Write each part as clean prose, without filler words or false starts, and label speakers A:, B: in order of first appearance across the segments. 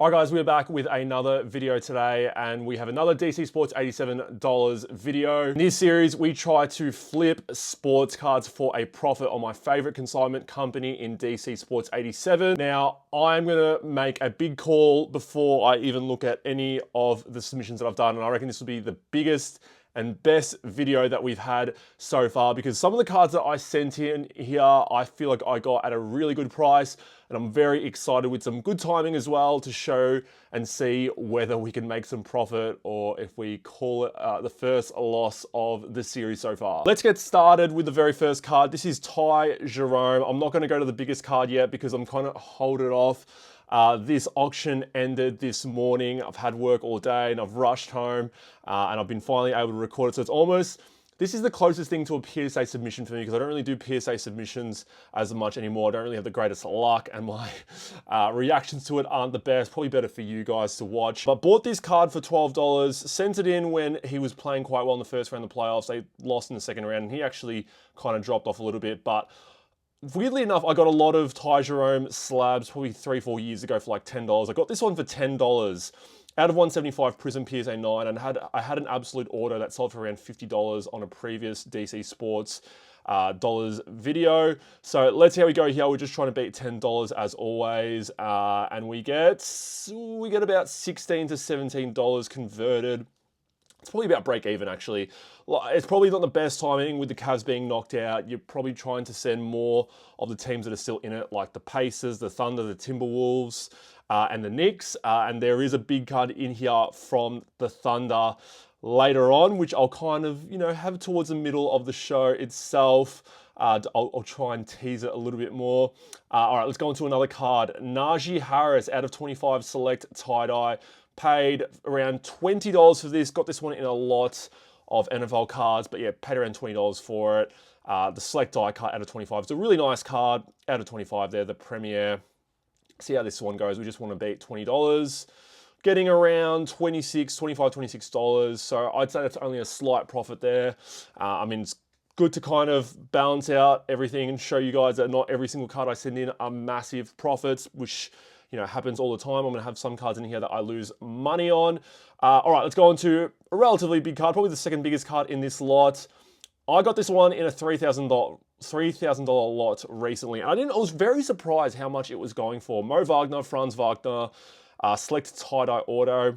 A: Alright guys, we're back with another video today and we have another DCSports87 video. In this series, we try to flip sports cards for a profit on my favorite consignment company in DCSports87. Now, I'm gonna make a big call before I even look at any of the submissions that I've done, and I reckon this will be the biggest and best video that we've had so far, because some of the cards that I sent in here, I feel like I got at a really good price, and I'm very excited with some good timing as well to show and see whether we can make some profit or if we call it the first loss of the series so far. Let's get started with the very first card. This is Ty Jerome. I'm not going to go to the biggest card yet because I'm kind of holding it off. This auction ended this morning. I've had work all day and I've rushed home and I've been finally able to record it. So it's almost, this is the closest thing to a PSA submission for me because I don't really do PSA submissions as much anymore. I don't really have the greatest luck and my reactions to it aren't the best. Probably better for you guys to watch. But bought this card for $12, sent it in when he was playing quite well in the first round of the playoffs. They lost in the second round and he actually kind of dropped off a little bit, but weirdly enough, I got a lot of Ty Jerome slabs probably 3-4 years ago for like $10. I got this one for $10 out of 175 Prism PSA 9, and I had an absolute auto that sold for around $50 on a previous DC Sports dollars video. So let's see how we go here. We're just trying to beat $10 as always, and we get about $16 to $17 converted. It's probably about break even actually. It's probably not the best timing with the Cavs being knocked out. You're probably trying to send more of the teams that are still in it, like the Pacers, the Thunder, the Timberwolves, and the Knicks. And there is a big card in here from the Thunder later on, which I'll kind of, have towards the middle of the show itself. I'll try and tease it a little bit more. All right, let's go on to another card. Najee Harris out of 25 select tie-dye. Paid around $20 for this. Got this one in a lot of NFL cards, but yeah, paid around $20 for it. The select die cut out of 25. It's a really nice card out of 25 there, the Premier. See how this one goes. We just want to beat $20. Getting around $25, $26. So I'd say that's only a slight profit there. I mean, it's good to kind of balance out everything and show you guys that not every single card I send in are massive profits, which happens all the time. I'm going to have some cards in here that I lose money on. All right, let's go on to a relatively big card, probably the second biggest card in this lot. I got this one in a $3,000 lot recently. And I was very surprised how much it was going for. Mo Wagner, Franz Wagner, select tie-dye auto.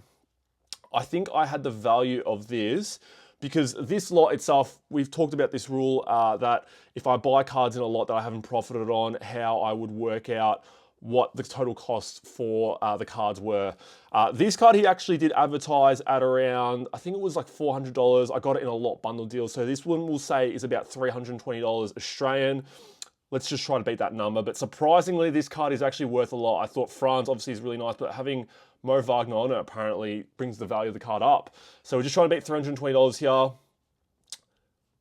A: I think I had the value of this because this lot itself, we've talked about this rule that if I buy cards in a lot that I haven't profited on, how I would work out what the total cost for the cards were. This card he actually did advertise at around, I think it was like $400. I got it in a lot bundle deal. So this one we'll say is about $320 Australian. Let's just try to beat that number. But surprisingly, this card is actually worth a lot. I thought Franz obviously is really nice, but having Mo Wagner on it apparently brings the value of the card up. So we're just trying to beat $320 here.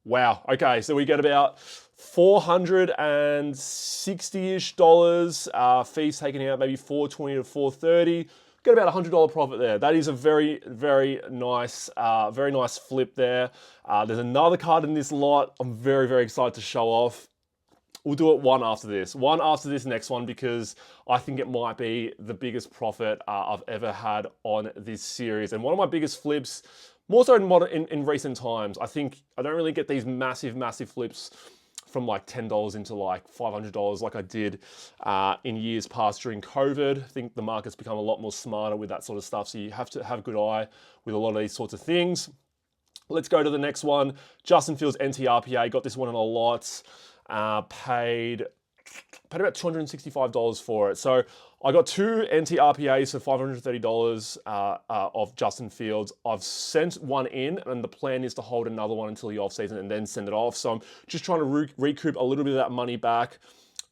A: Wow, okay, so we get about $460-ish, fees taken out, maybe $420 to $430. Get about $100 profit there. That is a very, very nice flip there. There's another card in this lot I'm very, very excited to show off. We'll do it one after this next one, because I think it might be the biggest profit I've ever had on this series. And one of my biggest flips, more so in recent times. I think I don't really get these massive flips from like $10 into like $500 like I did in years past during COVID. I think the market's become a lot more smarter with that sort of stuff. So you have to have a good eye with a lot of these sorts of things. Let's go to the next one. Justin Fields NTRPA, got this one in a lot. Paid about $265 for it. So I got two NTRPAs for $530 of Justin Fields. I've sent one in, and the plan is to hold another one until the offseason and then send it off. So I'm just trying to recoup a little bit of that money back.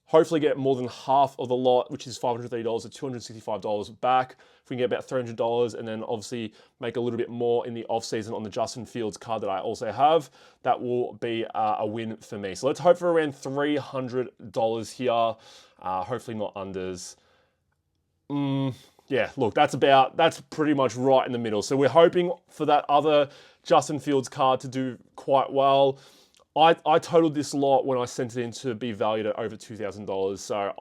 A: Hopefully get more than half of the lot, which is $530 to $265 back. If we can get about $300 and then obviously make a little bit more in the offseason on the Justin Fields card that I also have, that will be a win for me. So let's hope for around $300 here. Hopefully not unders. Yeah, look, that's pretty much right in the middle. So we're hoping for that other Justin Fields card to do quite well. I totaled this lot when I sent it in to be valued at over $2,000. So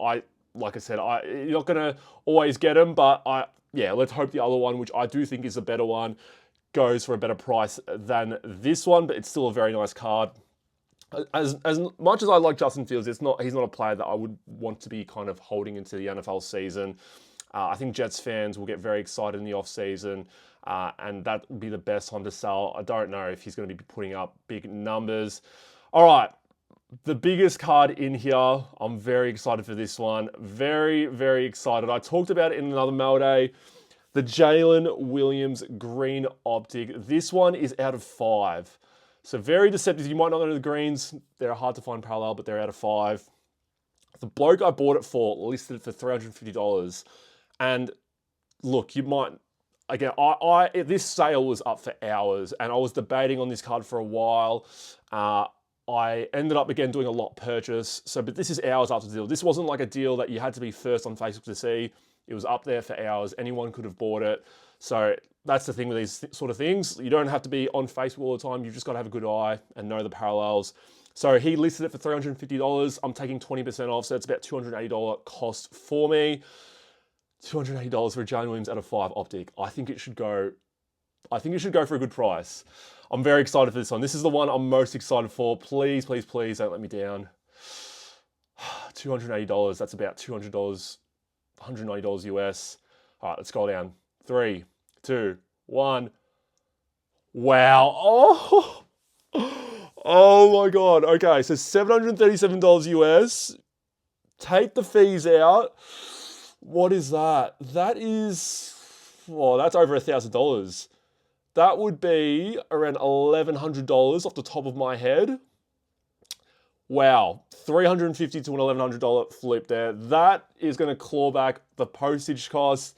A: like I said, you're not going to always get them, but yeah, let's hope the other one, which I do think is a better one, goes for a better price than this one, but it's still a very nice card. As much as I like Justin Fields, he's not a player that I would want to be kind of holding into the NFL season. I think Jets fans will get very excited in the offseason, and that would be the best time to sell. I don't know if he's going to be putting up big numbers. All right, the biggest card in here. I'm very excited for this one. Very, very excited. I talked about it in another mail day. The Jalen Williams green optic. This one is out of 5. So very deceptive. You might not know the greens. They're hard to find parallel, but they're out of 5. The bloke I bought it for listed it for $350. And look, you might, again, this sale was up for hours, and I was debating on this card for a while. I ended up, again, doing a lot purchase. So, but this is hours after the deal. This wasn't like a deal that you had to be first on Facebook to see. It was up there for hours. Anyone could have bought it. So that's the thing with these sort of things. You don't have to be on Facebook all the time. You've just got to have a good eye and know the parallels. So he listed it for $350. I'm taking 20% off, so it's about $280 cost for me. $280 for a Jalen Williams out of 5 optic. I think it should go for a good price. I'm very excited for this one. This is the one I'm most excited for. Please, please, please don't let me down. $280. That's about $200, $190 US. All right, let's go down. 3, 2, 1. Wow. Oh, oh my God. Okay, so $737 US. Take the fees out. What is that? That is, well, that's over $1,000. That would be around $1,100 off the top of my head. Wow, $350 to an $1,100 flip there. That is going to claw back the postage costs.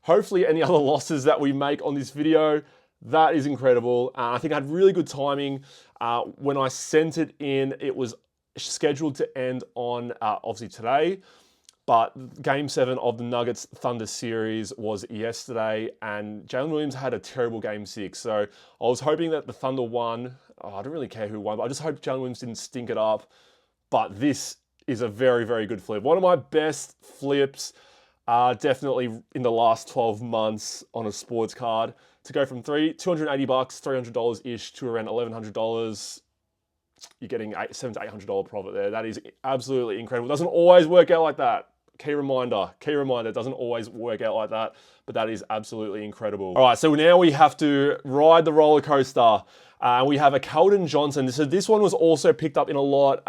A: Hopefully any other losses that we make on this video. That is incredible. I think I had really good timing. When I sent it in, it was scheduled to end on, obviously today, but Game 7 of the Nuggets Thunder series was yesterday, and Jalen Williams had a terrible Game 6. So I was hoping that the Thunder won. Oh, I don't really care who won, but I just hope Jalen Williams didn't stink it up. But this is a very, very good flip. One of my best flips, definitely in the last 12 months on a sports card. To go from $280, $300-ish to around $1,100, you're getting $700 to $800 profit there. That is absolutely incredible. It doesn't always work out like that. Key reminder, it doesn't always work out like that, but that is absolutely incredible. All right, so now we have to ride the roller coaster. We have a Keldon Johnson. So this one was also picked up in a lot,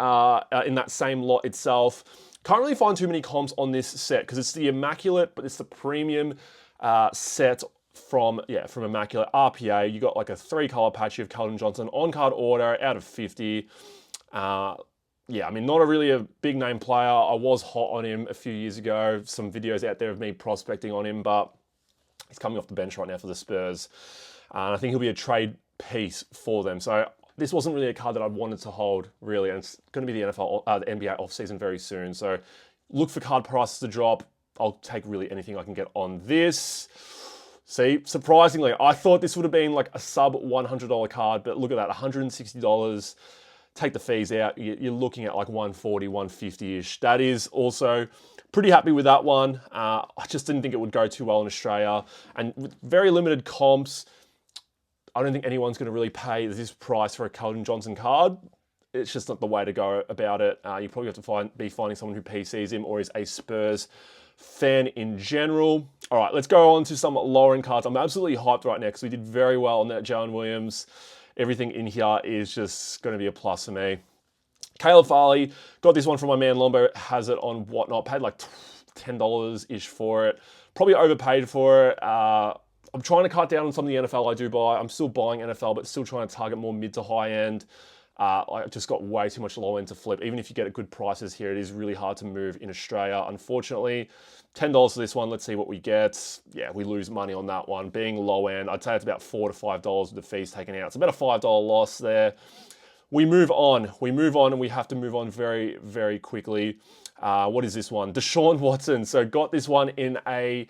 A: in that same lot itself. Can't really find too many comps on this set because it's the Immaculate, but it's the premium set from Immaculate RPA. You got like a 3-color patch of Keldon Johnson on card order out of 50. Yeah, I mean, not really a big name player. I was hot on him a few years ago. Some videos out there of me prospecting on him, but he's coming off the bench right now for the Spurs. And I think he'll be a trade piece for them. So this wasn't really a card that I wanted to hold, really. And it's going to be the NBA offseason very soon. So look for card prices to drop. I'll take really anything I can get on this. See, surprisingly, I thought this would have been like a sub $100 card, but look at that, $160. Take the fees out, you're looking at like $140, $150-ish. That is also pretty happy with that one. I just didn't think it would go too well in Australia. And with very limited comps, I don't think anyone's going to really pay this price for a Keldon Johnson card. It's just not the way to go about it. You probably have to be finding someone who PCs him or is a Spurs fan in general. All right, let's go on to some lower end cards. I'm absolutely hyped right now because we did very well on that Jalen Williams. Everything in here is just going to be a plus for me. Caleb Farley, got this one from my man Lombo, has it on Whatnot, paid like $10-ish for it. Probably overpaid for it. I'm trying to cut down on some of the NFL I do buy. I'm still buying NFL, but still trying to target more mid to high end. I just got way too much low end to flip. Even if you get at good prices here, it is really hard to move in Australia, unfortunately. $10 for this one. Let's see what we get. Yeah, we lose money on that one. Being low end, I'd say it's about $4 to $5 with the fees taken out. It's about a $5 loss there. We move on, and we have to move on very, very quickly. What is this one? Deshaun Watson. So got this one in a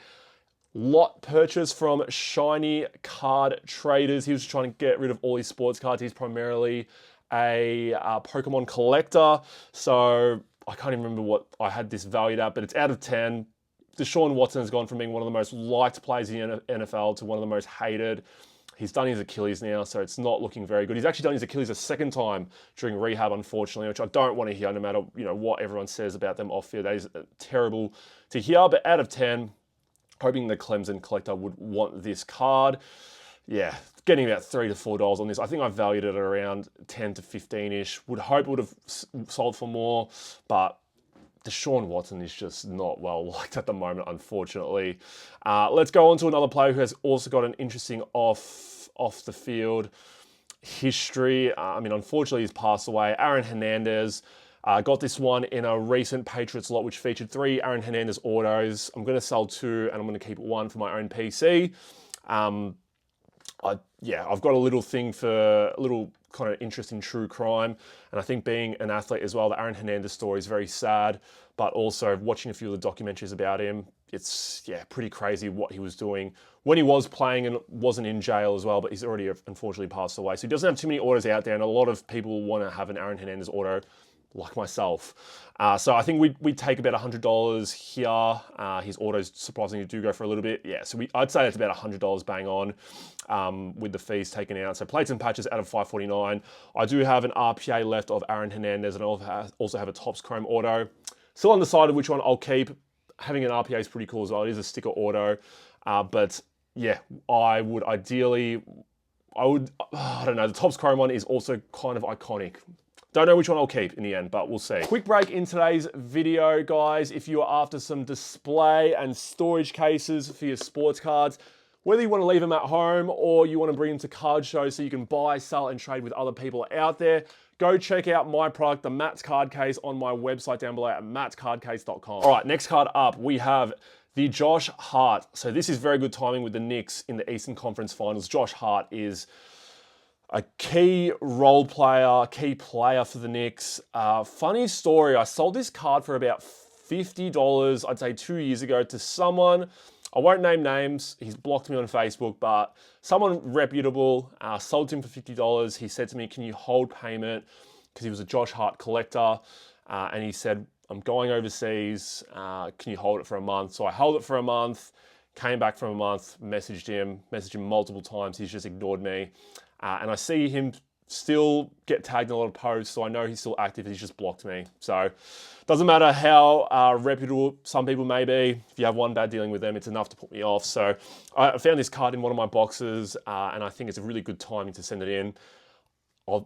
A: lot purchase from Shiny Card Traders. He was trying to get rid of all his sports cards. He's primarily a Pokemon collector. So I can't even remember what I had this valued at, but it's out of 10. Deshaun Watson has gone from being one of the most liked players in the NFL to one of the most hated. He's done his Achilles now, so it's not looking very good. He's actually done his Achilles a second time during rehab, unfortunately, which I don't want to hear no matter what everyone says about them off field. That is terrible to hear, but out of 10, hoping the Clemson collector would want this card. Yeah, getting about $3 to $4 on this. I think I valued it at around 10 to 15-ish. Would hope it would have sold for more, but Deshaun Watson is just not well liked at the moment, unfortunately. Let's go on to another player who has also got an interesting off the field history. Unfortunately, he's passed away. Aaron Hernandez. Got this one in a recent Patriots lot, which featured 3 Aaron Hernandez autos. I'm going to sell 2, and I'm going to keep 1 for my own PC. I've got a little thing for a little kind of interest in true crime, and I think being an athlete as well, the Aaron Hernandez story is very sad, but also watching a few of the documentaries about him, it's pretty crazy what he was doing when he was playing and wasn't in jail as well, but he's already unfortunately passed away. So he doesn't have too many autos out there, and a lot of people want to have an Aaron Hernandez auto, like myself. So I think we take about $100 here. His autos surprisingly do go for a little bit. Yeah, so I'd say that's about $100 bang on with the fees taken out. So plates and patches out of $549. I do have an RPA left of Aaron Hernandez, and I also have a Topps Chrome auto. Still undecided which one I'll keep. Having an RPA is pretty cool as well. It is a sticker auto. But yeah, I don't know. The Topps Chrome one is also kind of iconic. Don't know which one I'll keep in the end, but we'll see. Quick break in today's video, guys. If you are after some display and storage cases for your sports cards, whether you want to leave them at home or you want to bring them to card shows so you can buy, sell, and trade with other people out there, go check out my product, the Matt's Card Case, on my website down below at mattscardcase.com. All right, next card up, we have the Josh Hart. So this is very good timing with the Knicks in the Eastern Conference Finals. Josh Hart is a key role player, key player for the Knicks. Funny story, I sold this card for about $50, I'd say 2 years ago, to someone. I won't name names, he's blocked me on Facebook, but someone reputable, sold to him for $50. He said to me, can you hold payment? Because he was a Josh Hart collector. And he said, I'm going overseas, can you hold it for a month? So I held it for a month, came back from a month, messaged him multiple times, he's just ignored me. And I see him still get tagged in a lot of posts, so I know he's still active. He's just blocked me. So doesn't matter how reputable some people may be. If you have one bad dealing with them, it's enough to put me off. So I found this card in one of my boxes, and I think it's a really good timing to send it in.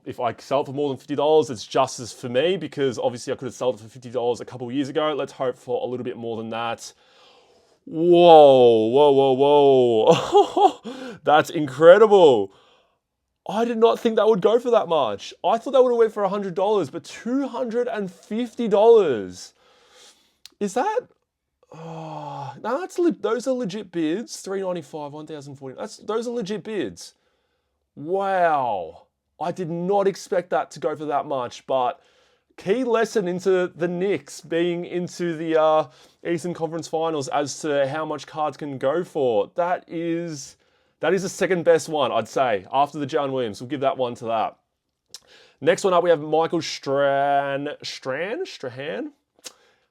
A: If I sell it for more than $50, it's justice for me, because obviously I could have sold it for $50 a couple of years ago. Let's hope for a little bit more than that. Whoa, whoa, whoa, whoa. That's incredible. I did not think that would go for that much. I thought that would have went for $100, but $250. Is that? Oh, no, those are legit bids. $395, $1,040. Those are legit bids. Wow. I did not expect that to go for that much, but key lesson into the Knicks being into the Eastern Conference Finals as to how much cards can go for. That is the second best one, I'd say, after the Jalen Williams. We'll give that one to that. Next one up, we have Michael Strahan.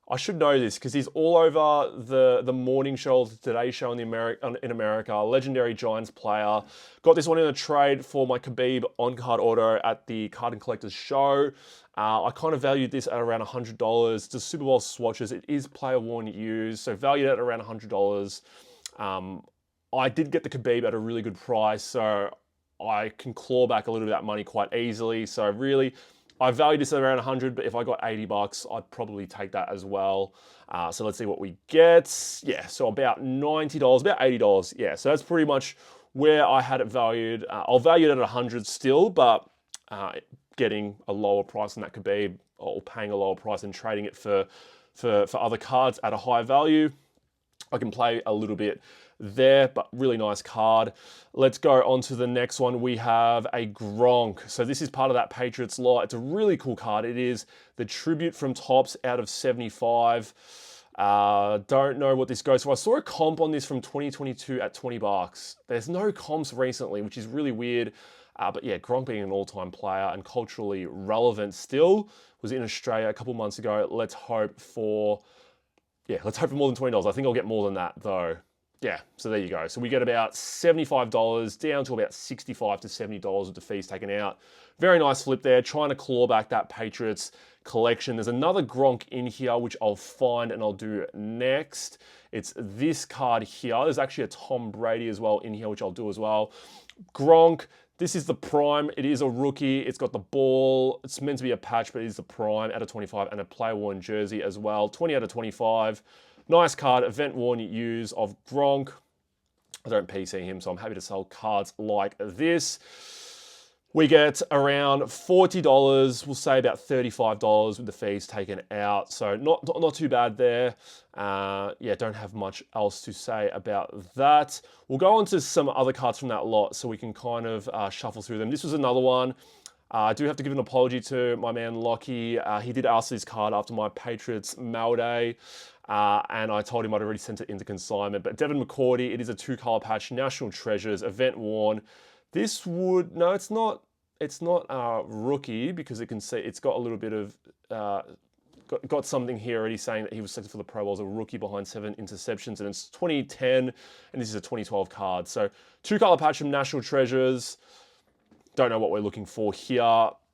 A: I should know this because he's all over the morning show, the Today Show in America. Legendary Giants player. Got this one in a trade for my Khabib on-card auto at the Card and Collectors show. I kind of valued this at around $100. The Super Bowl swatches, it is player worn used, so valued at around $100. I did get the Khabib at a really good price, so I can claw back a little bit of that money quite easily. So really, I valued this at around 100, but if I got $80, I'd probably take that as well. So let's see what we get. Yeah, so about $90, about $80. Yeah, so that's pretty much where I had it valued. I'll value it at 100 still, but getting a lower price than that Khabib, or paying a lower price and trading it for other cards at a high value, I can play a little bit there, but really nice card. Let's go on to the next one. We have a Gronk. So this is part of that Patriots lot. It's a really cool card. It is the Tribute from Topps out of 75. Don't know what this goes for. I saw a comp on this from 2022 at $20. There's no comps recently, which is really weird. But yeah, Gronk being an all-time player and culturally relevant still, was in Australia a couple months ago. Let's hope for Yeah, let's hope for more than $20. I think I'll get more than that though. Yeah, so there you go. So we get about $75 down to about $65 to $70 with the fees taken out. Very nice flip there, trying to claw back that Patriots collection. There's another Gronk in here, which I'll find and I'll do next. It's this card here. There's actually a Tom Brady as well in here, which I'll do as well. Gronk, this is the prime. It is a rookie. It's got the ball. It's meant to be a patch, but it is the prime out of 25 and a player worn jersey as well. 20 out of 25. Nice card, event worn use of Gronk. I don't PC him, so I'm happy to sell cards like this. We get around $40. We'll say about $35 with the fees taken out. So not too bad there. Yeah, don't have much else to say about that. We'll go on to some other cards from that lot so we can kind of shuffle through them. This was another one. I do have to give an apology to my man Lockie. He did ask this card after my Patriots mail day. And I told him I'd already sent it into consignment. But Devin McCourty, it is a 2-color patch, National Treasures, event worn. This would, no, it's not a rookie because it can see, it's got a little bit of, got something here already saying that he was selected for the Pro Bowl as a rookie behind 7 interceptions, and it's 2010, and this is a 2012 card. So 2-color patch from National Treasures. Don't know what we're looking for here.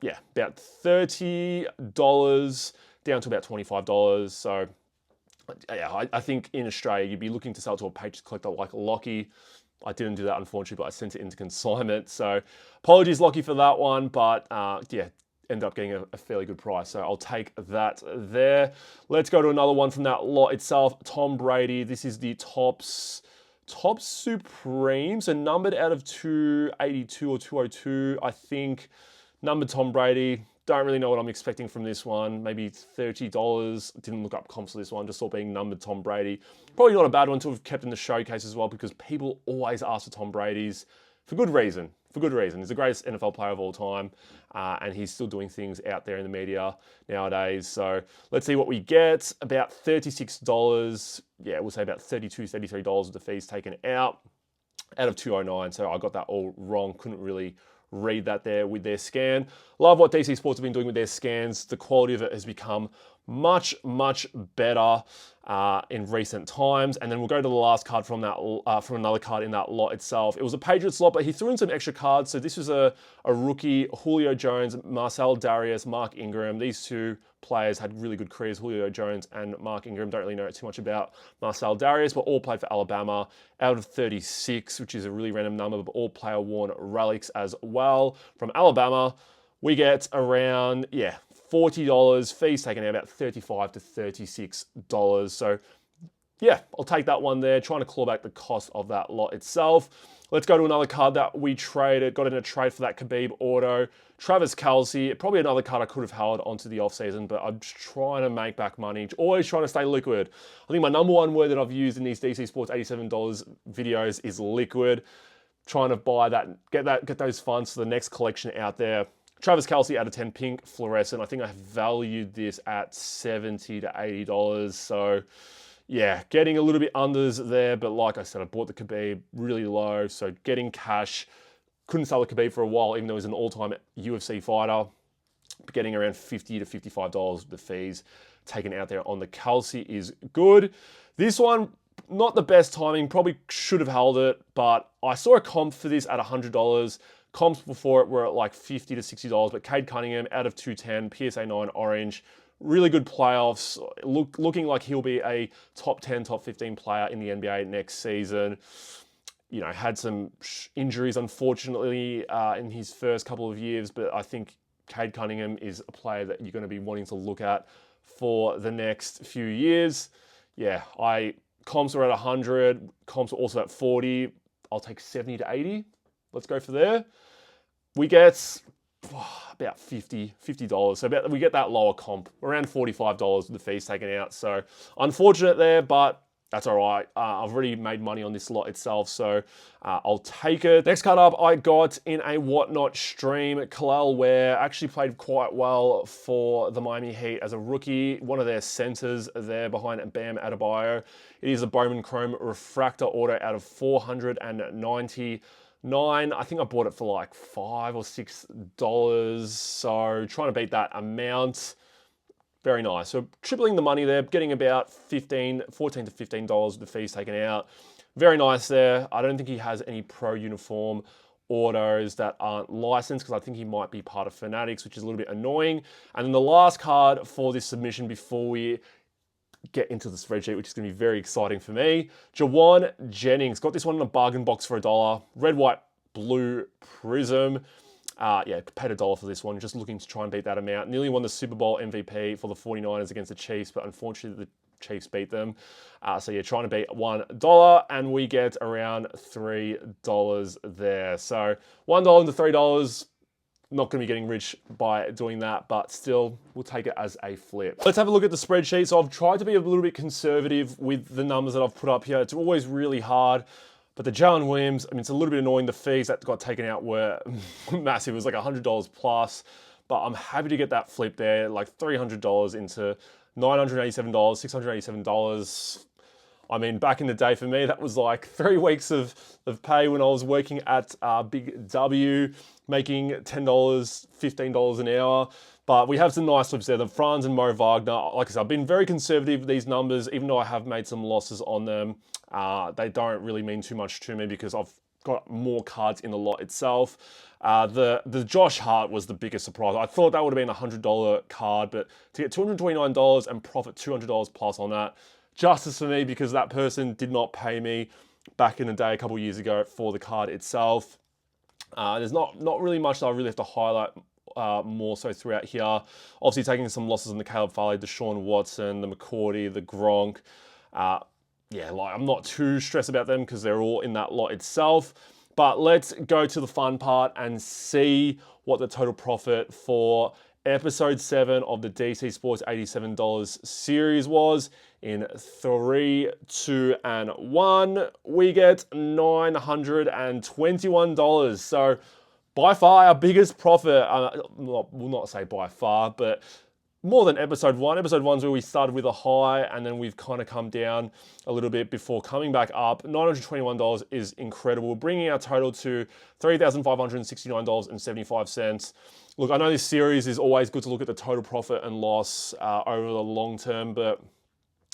A: Yeah, about $30 down to about $25. So yeah, I think in Australia, you'd be looking to sell to a Patriots collector like Lockie. I didn't do that, unfortunately, but I sent it into consignment. So apologies, Lockie, for that one. But yeah, ended up getting a fairly good price. So I'll take that there. Let's go to another one from that lot itself. Tom Brady. This is the Topps Supreme. So numbered out of 282 or 202, I think. Numbered Tom Brady. Don't really know what I'm expecting from this one. Maybe $30. Didn't look up comps for this one. Just saw being numbered Tom Brady. Probably not a bad one to have kept in the showcase as well, because people always ask for Tom Brady's for good reason. For good reason. He's the greatest NFL player of all time, and he's still doing things out there in the media nowadays. So let's see what we get. About $36. Yeah, we'll say about $32, $33 with the fees taken out of 209. So I got that all wrong. Couldn't really read that there with their scan. Love what DC Sports have been doing with their scans. The quality of it has become much, much better in recent times. And then we'll go to the last card from that from another card in that lot itself. It was a Patriots lot, but he threw in some extra cards. So this was a rookie, Julio Jones, Marcel Darius, Mark Ingram. These two players had really good careers, Julio Jones and Mark Ingram. Don't really know too much about Marcel Darius, but all played for Alabama out of 36, which is a really random number, but all player worn relics as well. From Alabama, we get around, yeah, $40, fees taken out about $35 to $36. So yeah, I'll take that one there, trying to claw back the cost of that lot itself. Let's go to another card that we traded, got in a trade for that Khabib auto. Travis Kelce, probably another card I could have held onto the offseason, but I'm just trying to make back money, always trying to stay liquid. I think my number one word that I've used in these DCSports87 videos is liquid. Trying to buy that, get those funds for the next collection out there. Travis Kelce out of 10, pink fluorescent. I think I valued this at $70 to $80. So yeah, getting a little bit unders there, but like I said, I bought the Khabib really low, so getting cash. Couldn't sell the Khabib for a while, even though he's an all-time UFC fighter. Getting around $50 to $55 with the fees taken out there on the Kelce is good. This one, not the best timing, probably should have held it, but I saw a comp for this at $100. Comps before it were at like $50 to $60, but Cade Cunningham out of 210, PSA 9 orange. Really good playoffs, looking like he'll be a top 10, top 15 player in the NBA next season. You know, had some injuries, unfortunately, in his first couple of years, but I think Cade Cunningham is a player that you're going to be wanting to look at for the next few years. Yeah, comps are at 100, comps are also at 40. I'll take 70 to 80. Let's go for there. We get about $50. So we get that lower comp, around $45 with the fees taken out. So unfortunate there, but that's all right. I've already made money on this lot itself, so I'll take it. Next card up, I got in a Whatnot stream. Kalal Ware actually played quite well for the Miami Heat as a rookie. One of their centers there behind Bam Adebayo. It is a Bowman Chrome Refractor auto out of 499. I think I bought it for like $5 or $6. So trying to beat that amount. Very nice. So tripling the money there, getting about $14 to $15 with the fees taken out. Very nice there. I don't think he has any pro uniform autos that aren't licensed because I think he might be part of Fanatics, which is a little bit annoying. And then the last card for this submission before we get into the spreadsheet, which is going to be very exciting for me. Jawan Jennings. Got this one in a bargain box for $1. Red, white, blue prism. Yeah, paid $1 for this one. Just looking to try and beat that amount. Nearly won the Super Bowl MVP for the 49ers against the Chiefs, but unfortunately the Chiefs beat them. So yeah, trying to beat $1, and we get around $3 there. So $1 to $3, not going to be getting rich by doing that, but still, we'll take it as a flip. Let's have a look at the spreadsheet. So I've tried to be a little bit conservative with the numbers that I've put up here. It's always really hard. But the Jalen Williams, I mean, it's a little bit annoying. The fees that got taken out were massive. It was like $100 plus, but I'm happy to get that flip there, like $300 into $987, $687. I mean, back in the day for me, that was like 3 weeks of pay when I was working at Big W, making $10, $15 an hour. But we have some nice flips there. The Franz and Mo Wagner, like I said, I've been very conservative with these numbers, even though I have made some losses on them. They don't really mean too much to me because I've got more cards in the lot itself. The Josh Hart was the biggest surprise. I thought that would have been a $100 card, but to get $229 and profit $200 plus on that, justice for me because that person did not pay me back in the day a couple years ago for the card itself. There's not really much that I really have to highlight more so throughout here. Obviously taking some losses on the Caleb Farley, Deshaun Watson, the McCourty, the Gronk. Yeah, like I'm not too stressed about them because they're all in that lot itself. But let's go to the fun part and see what the total profit for episode 7 of the DC Sports $87 series was. In 3, 2, and 1, we get $921. So by far our biggest profit, we'll not say by far, but more than episode 1. Episode 1's where we started with a high and then we've kind of come down a little bit before coming back up. $921 is incredible, bringing our total to $3,569.75. Look, I know this series is always good to look at the total profit and loss over the long term, but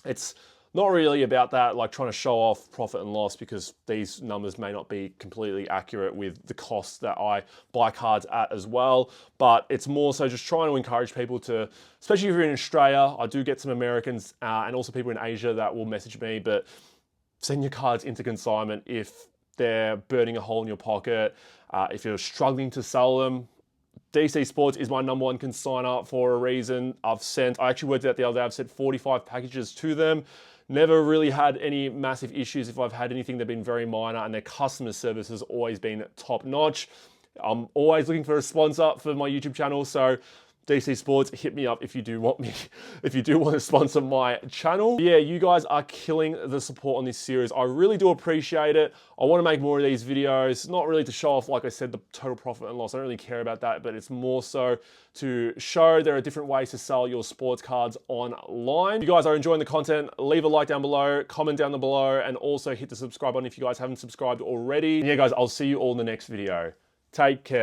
A: it's not really about that, like trying to show off profit and loss because these numbers may not be completely accurate with the cost that I buy cards at as well. But it's more so just trying to encourage people to, especially if you're in Australia, I do get some Americans and also people in Asia that will message me, but send your cards into consignment if they're burning a hole in your pocket, if you're struggling to sell them. DC Sports is my #1 consigner for a reason. I actually worked out the other day, I've sent 45 packages to them. Never really had any massive issues. If I've had anything, they've been very minor, and their customer service has always been top notch. I'm always looking for a sponsor for my YouTube channel, so DC Sports, hit me up if you do want to sponsor my channel. But yeah, you guys are killing the support on this series. I really do appreciate it. I want to make more of these videos, not really to show off, like I said, the total profit and loss. I don't really care about that, but it's more so to show there are different ways to sell your sports cards online. If you guys are enjoying the content, leave a like down below, comment down below, and also hit the subscribe button if you guys haven't subscribed already. And yeah, guys, I'll see you all in the next video. Take care.